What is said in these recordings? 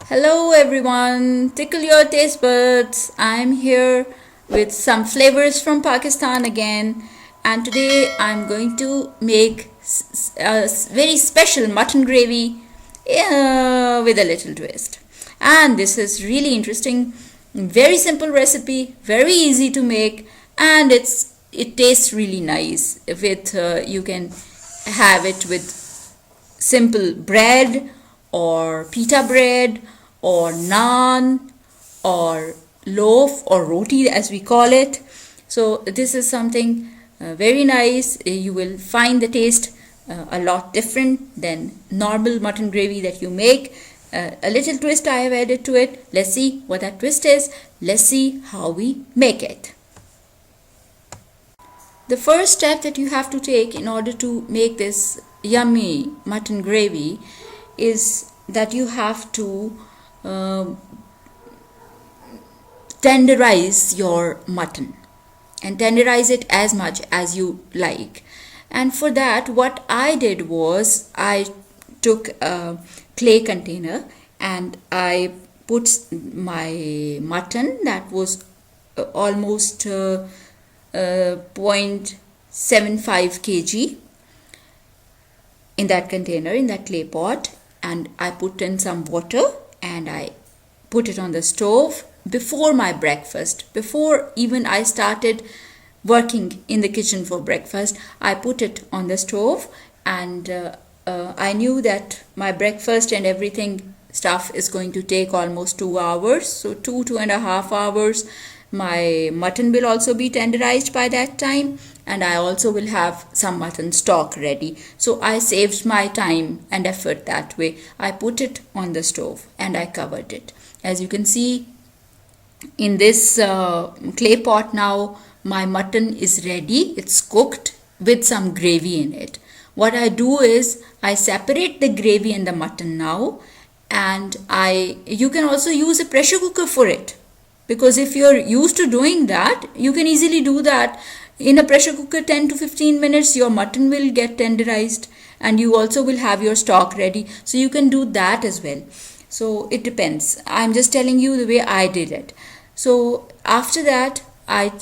Hello everyone, tickle your taste buds. I'm here with some flavors from Pakistan again, and today I'm going to make a very special mutton gravy with a little twist. And this is really interesting, very simple recipe, very easy to make, and it tastes really nice. With you can have it with simple bread or pita bread or naan or loaf or roti as we call it. So this is something very nice. You will find the taste a lot different than normal mutton gravy that you make. A little twist I have added to it. Let's see what that twist is. Let's see how we make it. The first step that you have to take in order to make this yummy mutton gravy is that you have to tenderize your mutton and tenderize it as much as you like. And for that, what I did was I took a clay container and I put my mutton that was almost 0.75 kg in that container, in that clay pot, and I put in some water and I put it on the stove before my breakfast. Before even I started working in the kitchen for breakfast, I put it on the stove, and I knew that my breakfast and everything stuff is going to take almost 2 hours, so 2.5 hours. My mutton will also be tenderized by that time, and I also will have some mutton stock ready. So I saved my time and effort that way. I put it on the stove and I covered it. As you can see in this clay pot now, my mutton is ready. It's cooked with some gravy in it. What I do is I separate the gravy and the mutton now, and you can also use a pressure cooker for it. Because if you're used to doing that, you can easily do that. In a pressure cooker, 10 to 15 minutes, your mutton will get tenderized and you also will have your stock ready. So you can do that as well. So it depends. I'm just telling you the way I did it. So after that, I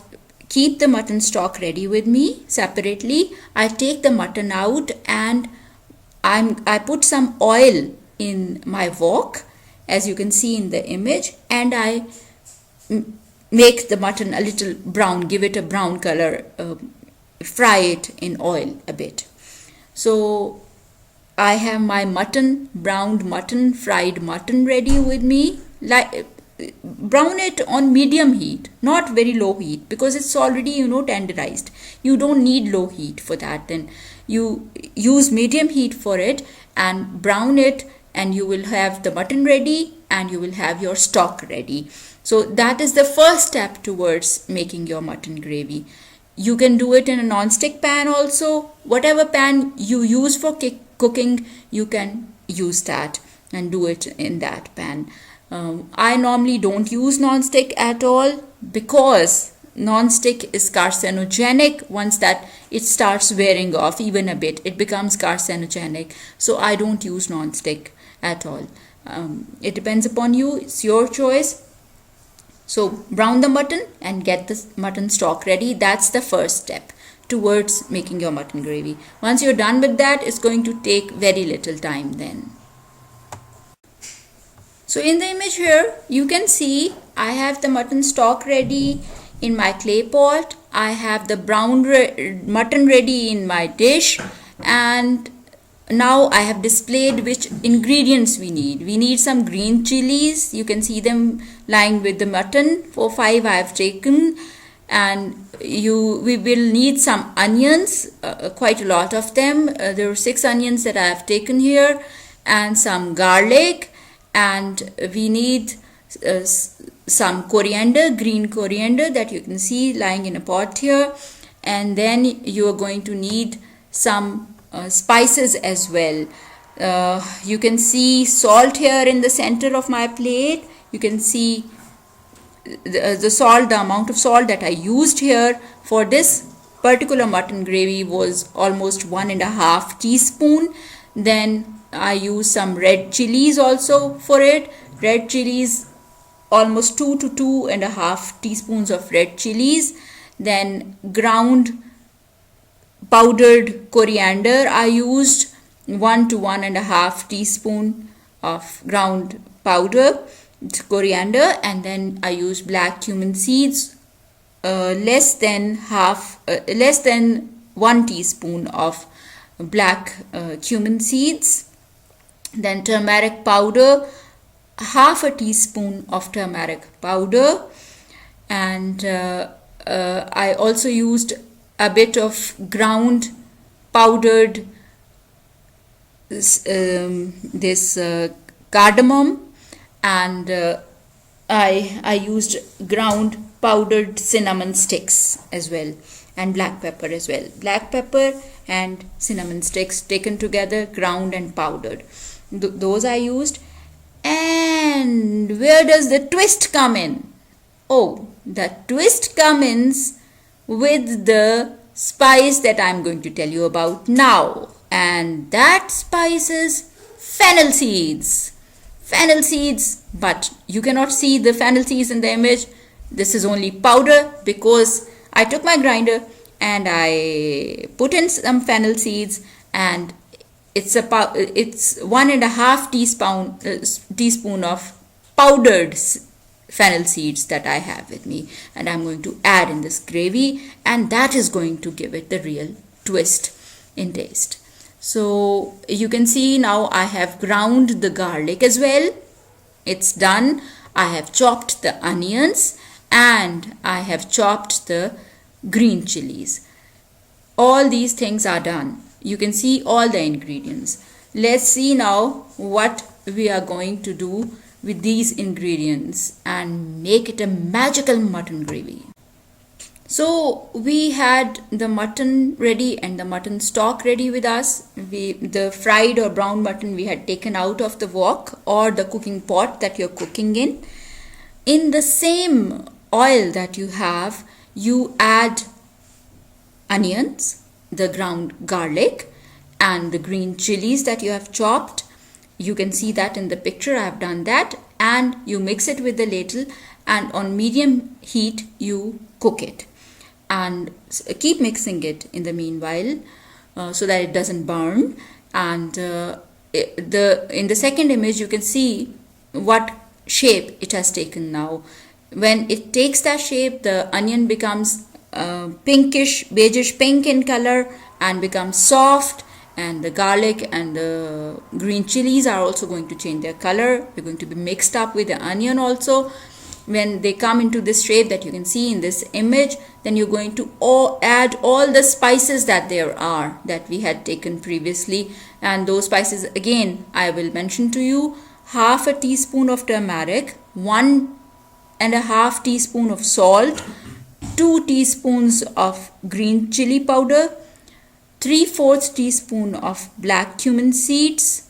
keep the mutton stock ready with me separately. I take the mutton out and I put some oil in my wok, as you can see in the image, and I make the mutton a little brown, give it a brown color, fry it in oil a bit. So I have my mutton, browned mutton, fried mutton ready with me. Brown it on medium heat, not very low heat, because it's already tenderized. You don't need low heat for that. Then you use medium heat for it and brown it, and you will have the mutton ready and you will have your stock ready. So that is the first step towards making your mutton gravy. You can do it in a non-stick pan also. Whatever pan you use for cooking, you can use that and do it in that pan. I normally don't use non-stick at all because non-stick is carcinogenic. Once that it starts wearing off even a bit, it becomes carcinogenic. So I don't use non-stick at all. It depends upon you. It's your choice. So brown the mutton and get the mutton stock ready. That's the first step towards making your mutton gravy. Once you're done with that, it's going to take very little time then. So in the image here, you can see I have the mutton stock ready in my clay pot. I have the brown mutton ready in my dish, and now I have displayed which ingredients we need. We need some green chilies. You can see them lying with the mutton. 4-5 I have taken. And we will need some onions, quite a lot of them. There are 6 onions that I have taken here, and some garlic. And we need some coriander, green coriander that you can see lying in a pot here. And then you are going to need some spices as well. You can see salt here in the center of my plate. You can see the amount of salt that I used here for this particular mutton gravy was almost 1.5 teaspoon. Then I use some red chilies also for it, red chilies, almost 2 to 2.5 teaspoons of red chilies, then ground powdered coriander. I used 1 to 1.5 teaspoon of ground powder coriander, and then I used black cumin seeds, less than 1 teaspoon of black cumin seeds, then turmeric powder, half a teaspoon of turmeric powder, and I also used a bit of ground powdered cardamom, and I used ground powdered cinnamon sticks as well, and black pepper as well. Black pepper and cinnamon sticks taken together, ground and powdered. Those I used. And where does the twist come in? Oh, the twist comes with the spice that I'm going to tell you about now. And that spice is fennel seeds. Fennel seeds, but you cannot see the fennel seeds in the image. This is only powder because I took my grinder and I put in some fennel seeds, and it's 1.5 teaspoon of powdered fennel seeds that I have with me, and I'm going to add in this gravy, and that is going to give it the real twist in taste. So you can see now I have ground the garlic as well. It's done. I have chopped the onions and I have chopped the green chilies. All these things are done. You can see all the ingredients. Let's see now what we are going to do with these ingredients and make it a magical mutton gravy. So we had the mutton ready and the mutton stock ready with us. The fried or brown mutton we had taken out of the wok or the cooking pot that you're cooking in. In the same oil that you have, you add onions, the ground garlic, and the green chilies that you have chopped. You can see that in the picture. I have done that, and you mix it with the ladle, and on medium heat you cook it, and keep mixing it in the meanwhile so that it doesn't burn. And in the second image you can see what shape it has taken now. When it takes that shape, the onion becomes pinkish, beigeish pink in color and becomes soft, and the garlic and the green chilies are also going to change their color. They're going to be mixed up with the onion also. When they come into this shape that you can see in this image, then you're going to add all the spices that there are that we had taken previously. And those spices again I will mention to you: half a teaspoon of turmeric, 1.5 teaspoon of salt, 2 teaspoons of green chili powder, 3/4 teaspoon of black cumin seeds,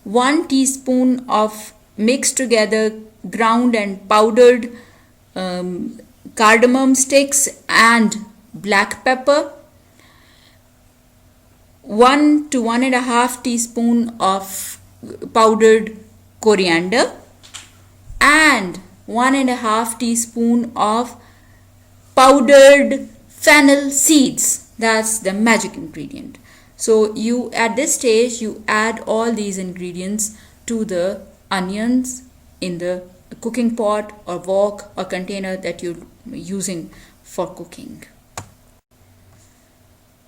1 teaspoon of mixed together ground and powdered cardamom sticks and black pepper, 1 to 1.5 teaspoon of powdered coriander, and 1.5 teaspoon of powdered fennel seeds. That's the magic ingredient. So you, at this stage, you add all these ingredients to the onions in the cooking pot or wok or container that you're using for cooking.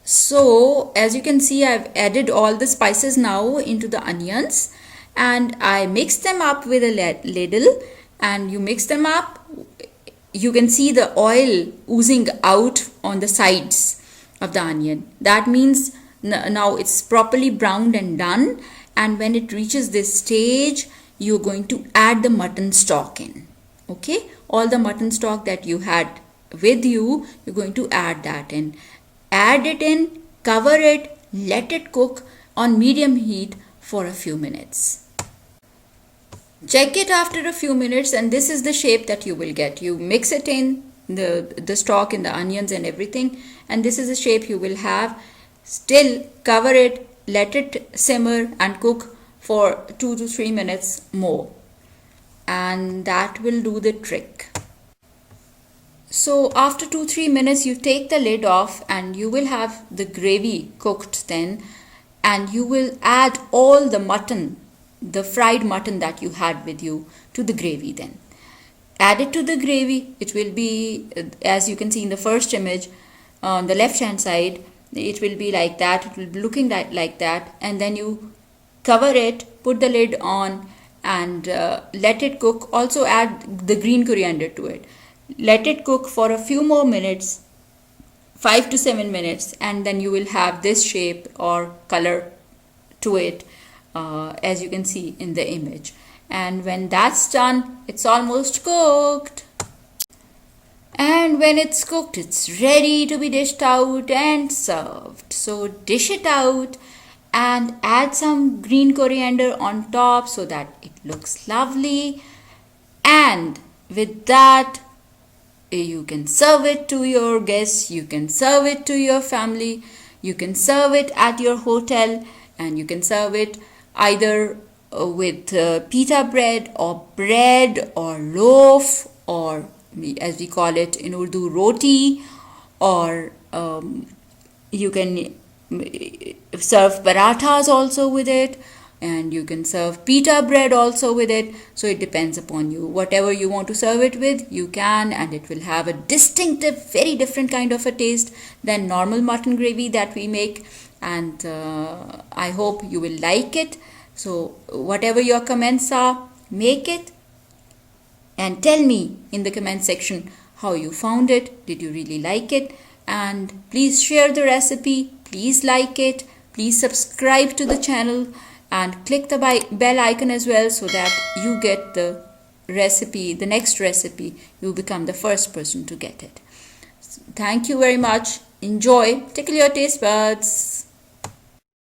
So as you can see, I've added all the spices now into the onions, and I mix them up with a ladle, and you mix them up. You can see the oil oozing out on the sides of the onion. That means now it's properly browned and done. And when it reaches this stage, you're going to add the mutton stock in. Okay, all the mutton stock that you had with you, you're going to add that in. Add it in, cover it, let it cook on medium heat for a few minutes. Check it after a few minutes, and this is the shape that you will get. You mix it in, the stock and the onions and everything, and this is the shape you will have. Still cover it, let it simmer and cook for 2 to 3 minutes more. and that will do the trick. So after 2-3 minutes you take the lid off and you will have the gravy cooked then, and you will add all the mutton, the fried mutton that you had with you, to the gravy then. Add it to the gravy. It will be, as you can see in the first image on the left hand side, it will be like that. It will be looking like that, and then you cover it, put the lid on, and let it cook. Also add the green coriander to it. Let it cook for a few more minutes, 5 to 7 minutes, and then you will have this shape or color to it, as you can see in the image. And when that's done, it's almost cooked. And when it's cooked, it's ready to be dished out and served. So dish it out and add some green coriander on top so that it looks lovely. And with that, you can serve it to your guests, you can serve it to your family, you can serve it at your hotel, and you can serve it either with pita bread or loaf, or as we call it in Urdu, roti, or you can serve parathas also with it, and you can serve pita bread also with it. So it depends upon you. Whatever you want to serve it with, you can, and it will have a distinctive, very different kind of a taste than normal mutton gravy that we make. And I hope you will like it. So whatever your comments are, make it and tell me in the comment section how you found it. Did you really like it? And please share the recipe, please like it, please subscribe to the channel, and click the bell icon as well, so that you get the recipe, the next recipe, you become the first person to get it. Thank you very much. Enjoy. Tickle your taste buds.